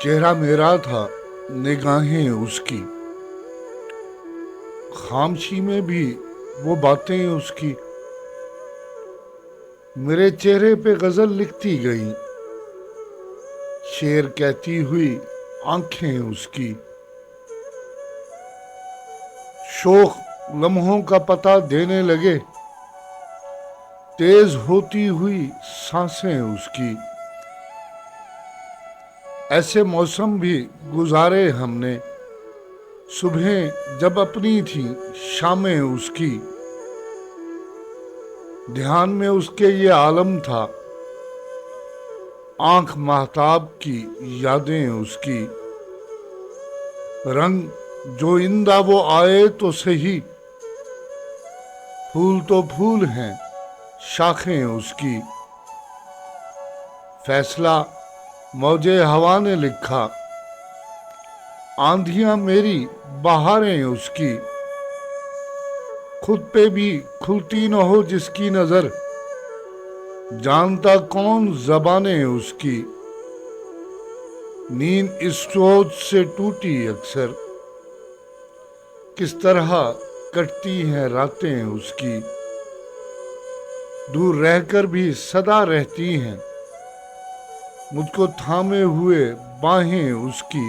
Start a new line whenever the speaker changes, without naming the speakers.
चेहरा मेरा था, निगाहें उसकी। खामोशी में भी वो बातें उसकी मेरे चेहरे पे गजल लिखती गई। शेर कहती हुई आंखें उसकी। शोख लम्हों का पता देने लगे, तेज होती हुई सांसें उसकी। ऐसे मौसम भी गुजारे हमने, सुबह जब अपनी थी, शामें उसकी। ध्यान में उसके ये आलम था, आंख महताब की यादें उसकी। रंग जो इंदा वो आए तो सही, फूल तो फूल हैं शाखें उसकी। फैसला मौजे हवा ने लिखा, आंधियां मेरी बहारें उसकी। खुद पे भी खुलती न हो जिसकी नजर, जानता कौन जबानें उसकी। नींद इस सोच से टूटी अक्सर, किस तरह कटती हैं रातें उसकी। दूर रहकर भी सदा रहती हैं, मुझको थामे हुए बाहें उसकी।